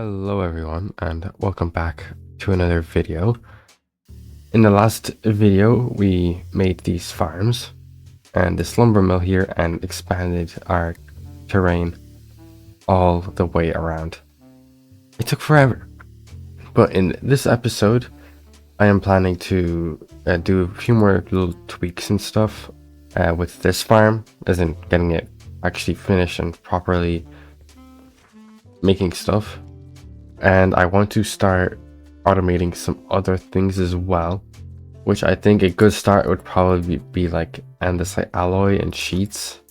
Hello everyone and welcome back to another video. In the last video we made these farms and this lumber mill here and expanded our terrain all the way around. It took forever, but in this episode I am planning to do a few more little tweaks and stuff with this farm, as in getting it actually finished and properly making stuff. And I want to start automating some other things as well, which I think a good start would probably be like Andesite Alloy and sheets.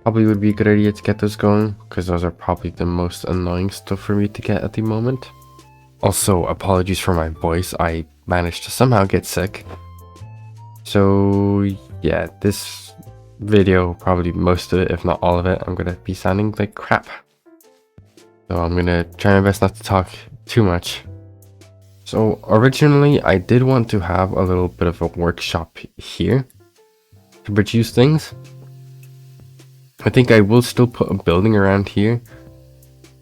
Probably would be a good idea to get those going, because those are probably the most annoying stuff for me to get at the moment. Also, apologies for my voice, I managed to somehow get sick. So yeah, this video, probably most of it, if not all of it, I'm gonna be sounding like crap. So I'm gonna try my best not to talk too much. So originally I did want to have a little bit of a workshop here to produce things. I think I will still put a building around here,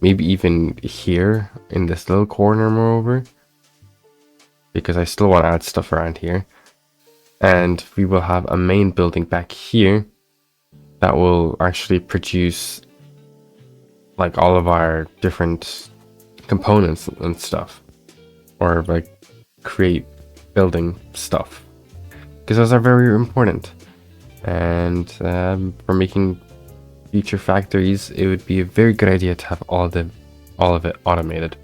maybe even here in this little corner moreover, because I still want to add stuff around here. And we will have a main building back here that will actually produce like all of our different components and stuff, or like create building stuff, because those are very important. And for making future factories, it would be a very good idea to have all of it automated.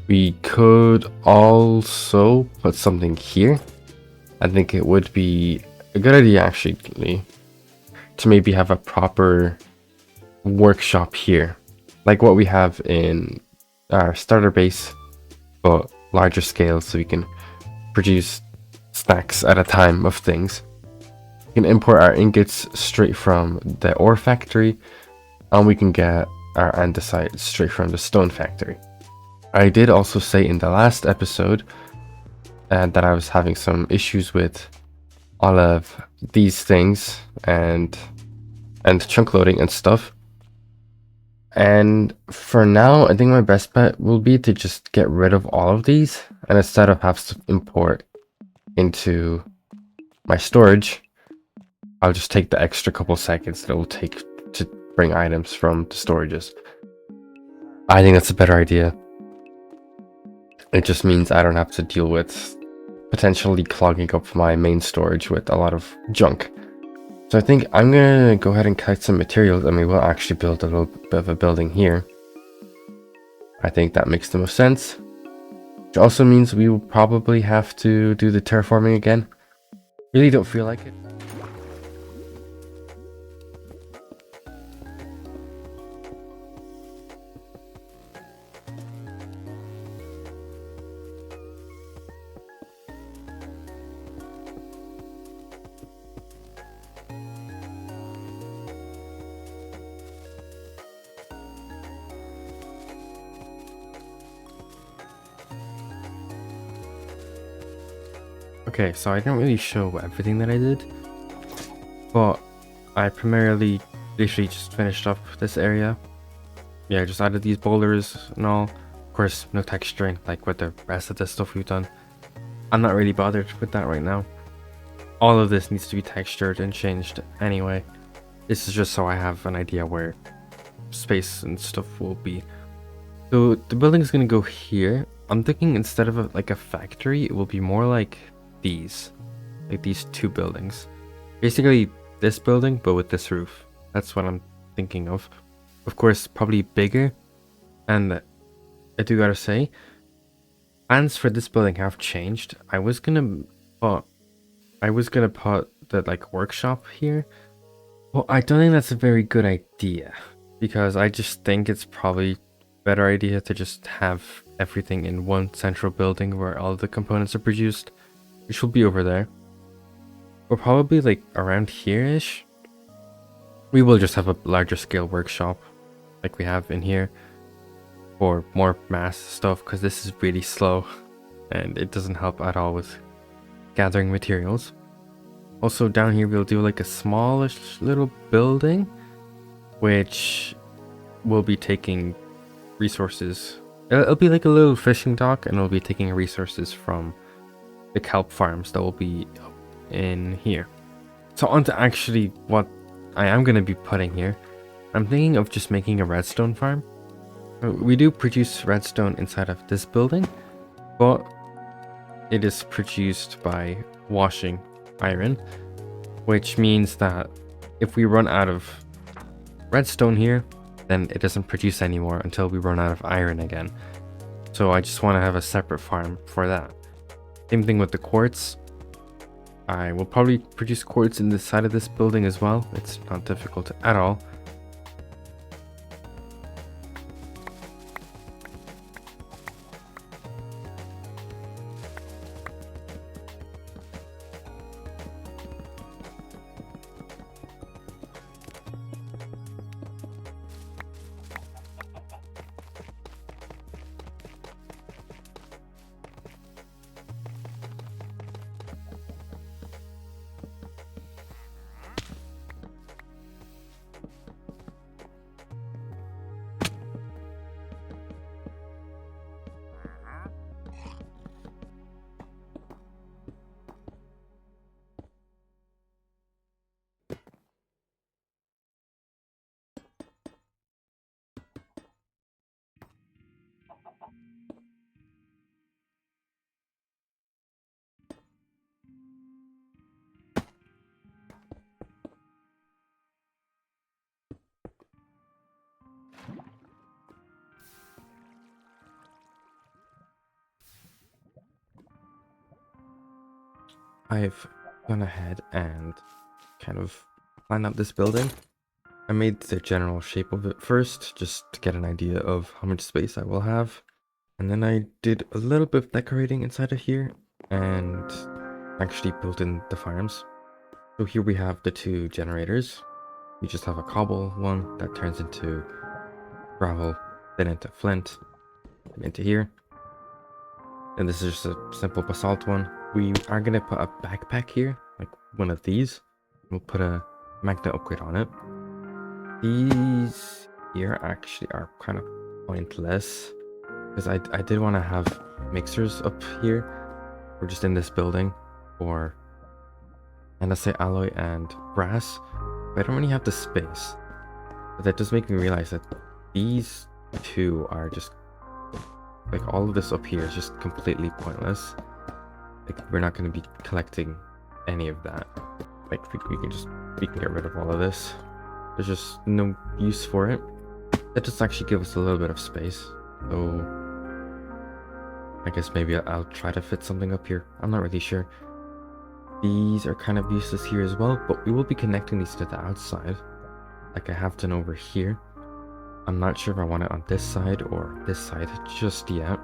We could also put something here. I think it would be a good idea actually to maybe have a proper workshop here, like what we have in our starter base, but larger scale, so we can produce stacks at a time of things. We can import our ingots straight from the ore factory, and we can get our andesite straight from the stone factory. I did also say in the last episode that I was having some issues with all of these things and chunk loading and stuff. And for now, I think my best bet will be to just get rid of all of these, and instead of have to import into my storage, I'll just take the extra couple seconds that it will take to bring items from the storages. I think that's a better idea. It just means I don't have to deal with potentially clogging up my main storage with a lot of junk. So I think I'm gonna go ahead and collect some materials, and we will actually build a little bit of a building here. I think that makes the most sense. Which also means we will probably have to do the terraforming again. Really don't feel like it. Okay, so I didn't really show everything that I did, but I primarily literally just finished up this area. Yeah, I just added these boulders and all. Of course, no texturing like with the rest of the stuff we've done. I'm not really bothered with that right now. All of this needs to be textured and changed anyway. This is just so I have an idea where space and stuff will be. So the building is gonna go here. I'm thinking instead of like a factory, it will be more like these two buildings, basically this building but with this roof. That's what I'm thinking of course probably bigger. And I do gotta say, plans for this building have changed. I was gonna put the like workshop here, well, I don't think that's a very good idea, because I just think it's probably a better idea to just have everything in one central building where all the components are produced, which will be over there. Or probably like around here-ish. We will just have a larger scale workshop like we have in here for more mass stuff, because this is really slow and it doesn't help at all with gathering materials. Also down here we'll do like a smallish little building which will be taking resources It'll be like a little fishing dock, and it'll be taking resources from the kelp farms that will be up in here. So on to actually what I am going to be putting here. I'm thinking of just making a redstone farm. We do produce redstone inside of this building, but it is produced by washing iron, which means that if we run out of redstone here, then it doesn't produce anymore until we run out of iron again. So I just want to have a separate farm for that. Same thing with the quartz. I will probably produce quartz in the side of this building as well. It's not difficult at all. I've gone ahead and kind of planned out this building. I made the general shape of it first, just to get an idea of how much space I will have. And then I did a little bit of decorating inside of here and actually built in the farms. So here we have the two generators. We just have a cobble one that turns into gravel, then into flint, and into here. And this is just a simple basalt one. We are going to put a backpack here, like one of these. We'll put a magnet upgrade on it. These here actually are kind of pointless, because I did want to have mixers up here, or just in this building, for Andesite Alloy and brass, but I don't really have the space. But that does make me realize that these two are just, like, all of this up here is just completely pointless. Like, we're not going to be collecting any of that. Like, we can get rid of all of this. There's just no use for it. That just actually gives us a little bit of space. So I guess maybe I'll try to fit something up here. I'm not really sure. These are kind of useless here as well, but we will be connecting these to the outside, like I have done over here. I'm not sure if I want it on this side or this side just yet.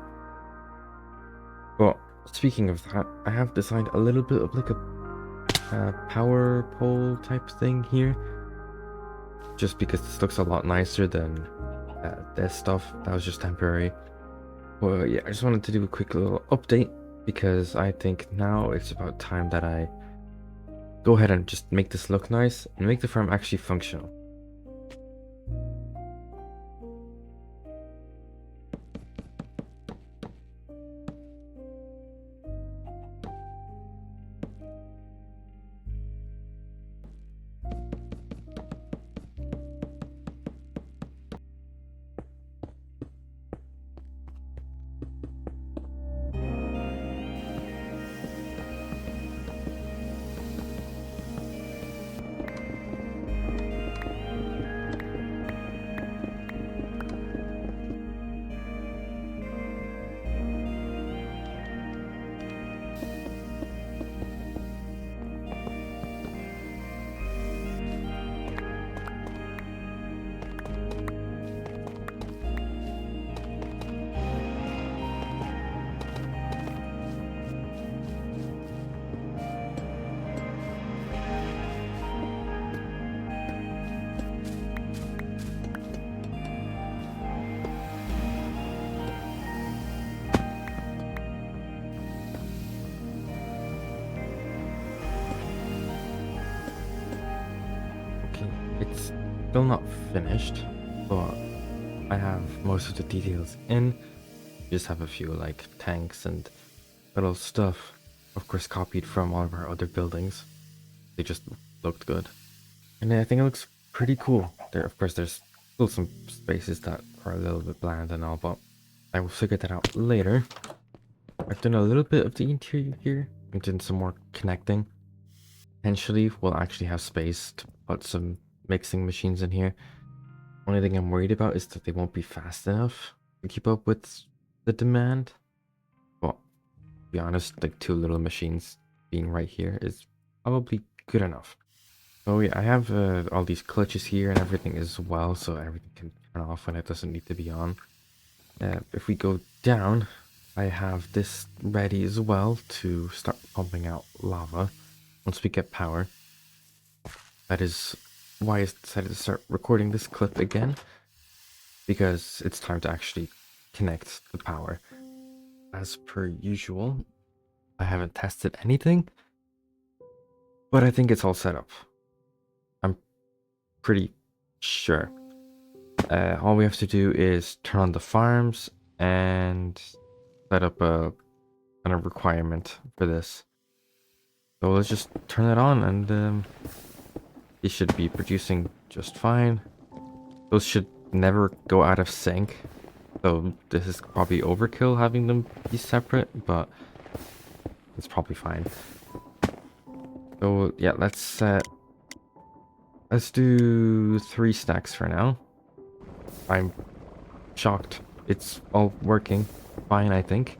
But speaking of that, I have designed a little bit of like a power pole type thing here, just because this looks a lot nicer than this stuff that was just temporary. Well, yeah, I just wanted to do a quick little update, because I think now it's about time that I go ahead and just make this look nice and make the farm actually functional. It's still not finished, but I have most of the details in. just have a few like tanks and little stuff, of course copied from all of our other buildings. They just looked good. And I think it looks pretty cool. There, of course, there's still some spaces that are a little bit bland and all, but I will figure that out later. I've done a little bit of the interior here. I'm doing some more connecting. Potentially, we'll actually have space to put some mixing machines in here. Only thing I'm worried about is that they won't be fast enough to keep up with the demand. But to be honest, like 2 little machines being right here is probably good enough. Oh yeah, I have all these clutches here and everything as well, so everything can turn off when it doesn't need to be on. If we go down, I have this ready as well to start pumping out lava once we get power. That is why I decided to start recording this clip again, because it's time to actually connect the power. As per usual, I haven't tested anything, but I think it's all set up. I'm pretty sure. All we have to do is turn on the farms and set up a kind of requirement for this. So let's just turn it on, and it should be producing just fine. Those should never go out of sync. So this is probably overkill having them be separate, but it's probably fine. So yeah, let's do 3 stacks for now. I'm shocked. It's all working fine, I think.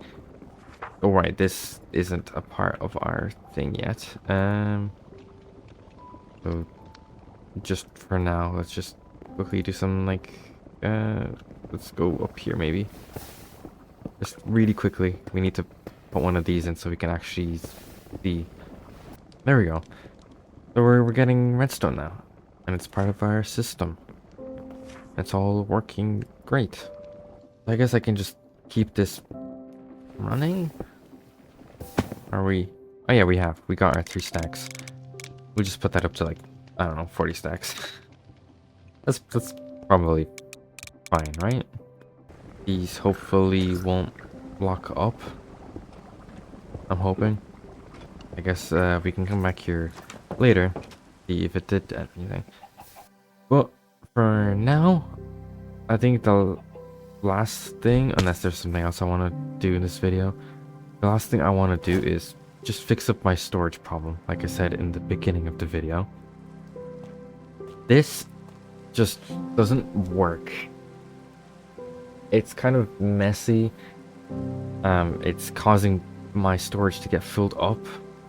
Oh right, this isn't a part of our thing yet. So just for now, let's just quickly do some like let's go up here maybe. Just really quickly. We need to put one of these in so we can actually see. There we go. So we're getting redstone now. And it's part of our system. It's all working great. I guess I can just keep this running. Are we? Oh yeah, we have. We got our 3 stacks. We'll just put that up to like, I don't know, 40 stacks. That's probably fine, right? These hopefully won't block up. I'm hoping. I guess we can come back here later, see if it did anything. But for now, I think the last thing, unless there's something else I want to do in this video, the last thing I want to do is just fix up my storage problem, like I said in the beginning of the video. This just doesn't work. It's kind of messy. It's causing my storage to get filled up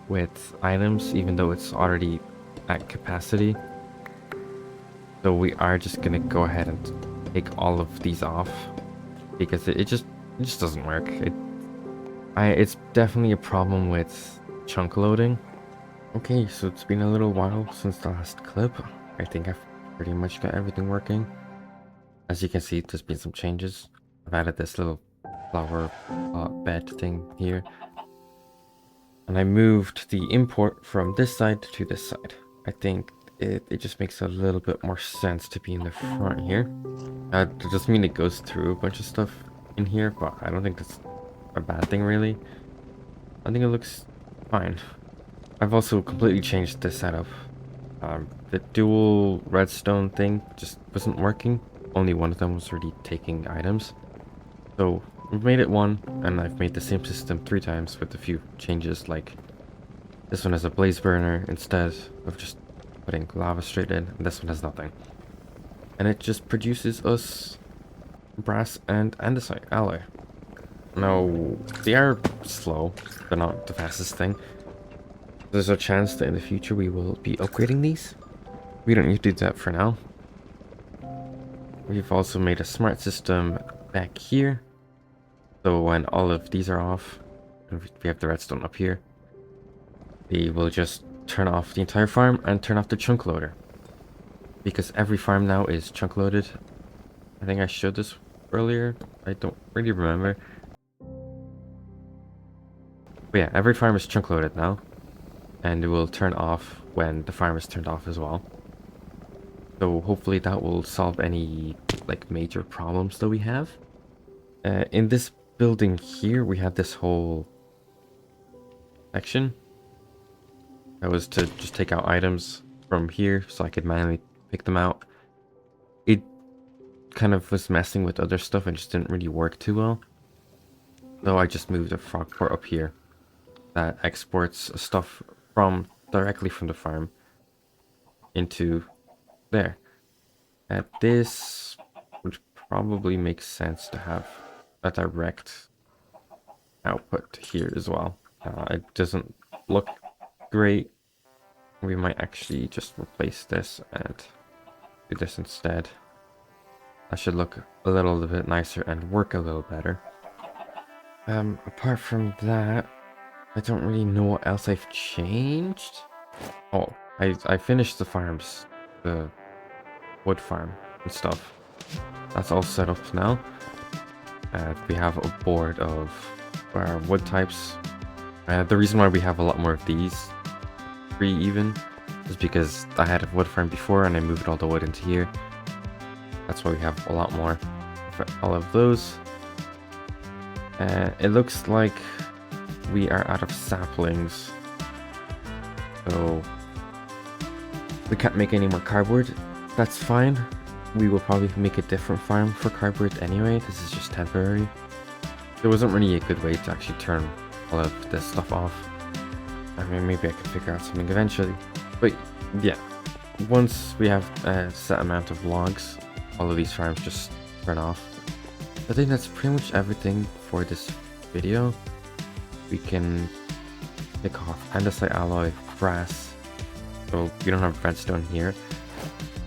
with items, even though it's already at capacity. So we are just gonna go ahead and take all of these off because it just doesn't work. It's definitely a problem with chunk loading. Okay, so it's been a little while since the last clip. I think I've pretty much got everything working. As you can see, there's been some changes. I've added this little flower bed thing here. And I moved the import from this side to this side. I think it just makes a little bit more sense to be in the front here. It doesn't mean it goes through a bunch of stuff in here, but I don't think that's a bad thing really. I think it looks fine. I've also completely changed the setup. The dual redstone thing just wasn't working. Only one of them was already taking items. So we've made it one, and I've made the same system 3 times with a few changes, like this one has a blaze burner instead of just putting lava straight in, and this one has nothing. And it just produces us brass and andesite alloy. Now, they are slow, they're not the fastest thing. There's a chance that in the future we will be upgrading these. We don't need to do that for now. We've also made a smart system back here. So when all of these are off, and we have the redstone up here, we will just turn off the entire farm and turn off the chunk loader. Because every farm now is chunk loaded. I think I showed this earlier. I don't really remember. But yeah, every farm is chunk loaded now. And it will turn off when the farm is turned off as well. So hopefully that will solve any like major problems that we have. In this building here, we had this whole section that was to just take out items from here so I could manually pick them out. It kind of was messing with other stuff and just didn't really work too well. So I just moved a frog port up here that exports stuff from directly from the farm into there. And this would probably make sense to have a direct output here as well. It doesn't look great. We might actually just replace this and do this instead. That should look a little bit nicer and work a little better. Apart from that, I don't really know what else I've changed. Oh, I finished the farms, the wood farm and stuff. That's all set up now. We have a board of our wood types. The reason why we have a lot more of these, 3 even, is because I had a wood farm before and I moved all the wood into here. That's why we have a lot more for all of those. It looks like we are out of saplings, so we can't make any more cardboard. That's fine. We will probably make a different farm for cardboard anyway. This is just temporary. There wasn't really a good way to actually turn all of this stuff off. I mean, maybe I can figure out something eventually. But yeah, once we have a set amount of logs, all of these farms just turn off. I think that's pretty much everything for this video. We can pick off Andesite Alloy, brass. So we don't have redstone here.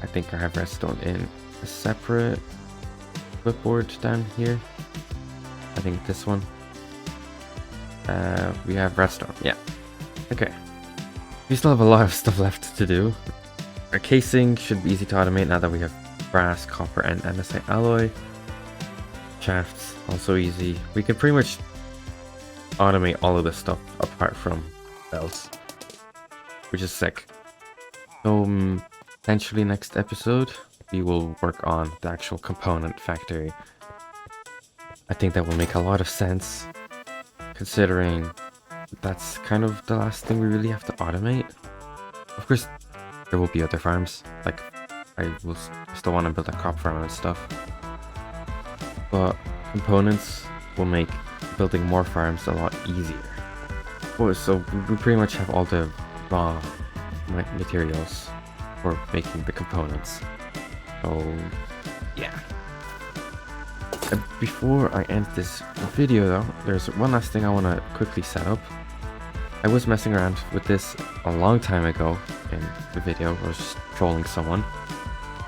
I think I have redstone in a separate clipboard down here. I think this one. We have redstone, yeah. Okay. We still have a lot of stuff left to do. Our casing should be easy to automate now that we have brass, copper, and andesite alloy. Shafts, also easy. We can pretty much automate all of this stuff apart from bells, which is sick. So potentially next episode we will work on the actual component factory. I think that will make a lot of sense, considering that's kind of the last thing we really have to automate. Of course, there will be other farms, like I will still want to build a crop farm and stuff, but components will make building more farms a lot easier. Oh, so we pretty much have all the raw materials for making the components. So yeah. Before I end this video though, there's one last thing I want to quickly set up. I was messing around with this a long time ago in the video. I was just trolling someone.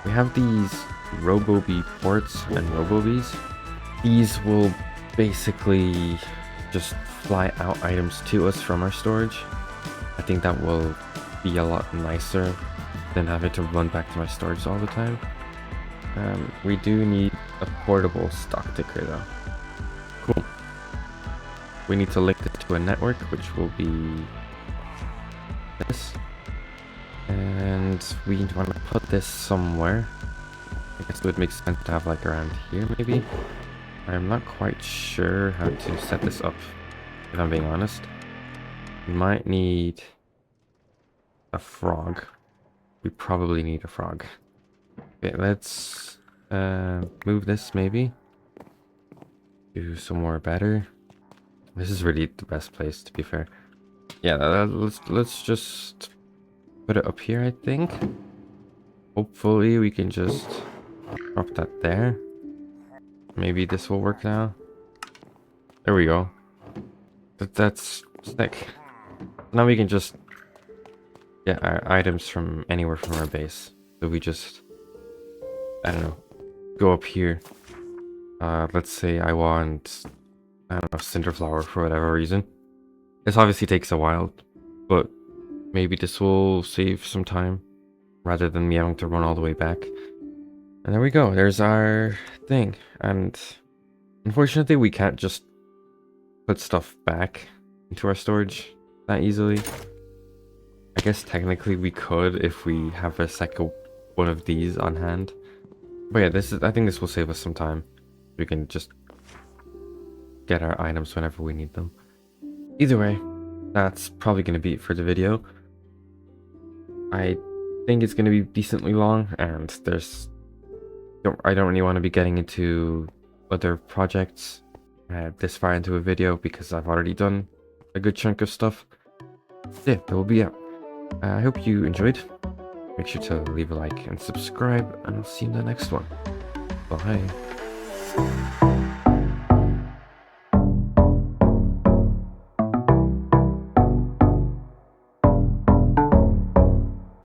We have these RoboBee ports and RoboBees. These will basically just fly out items to us from our storage. I think that will be a lot nicer than having to run back to my storage all the time. We do need a portable stock ticker though. Cool. We need to link this to a network, which will be this. And we want to put this somewhere. I guess it would make sense to have like around here maybe. I'm not quite sure how to set this up, if I'm being honest. We might need a frog. We probably need a frog. Okay, let's move this maybe. Do somewhere better. This is really the best place, to be fair. Yeah, let's just put it up here, I think. Hopefully we can just drop that there. Maybe this will work now. There we go. That's sick. Now we can just get our items from anywhere from our base. So we just, I don't know, go up here. Let's say I want, I don't know, cinder flower for whatever reason. This obviously takes a while, but maybe this will save some time rather than me having to run all the way back. And there we go. There's our thing. And unfortunately, we can't just put stuff back into our storage that easily. I guess technically we could if we have a second one of these on hand. But yeah, I think this will save us some time. We can just get our items whenever we need them. Either way, that's probably going to be it for the video. I think it's going to be decently long, and I don't really want to be getting into other projects this far into a video because I've already done a good chunk of stuff. Yeah, that will be it. I hope you enjoyed. Make sure to leave a like and subscribe, and I'll see you in the next one. Bye.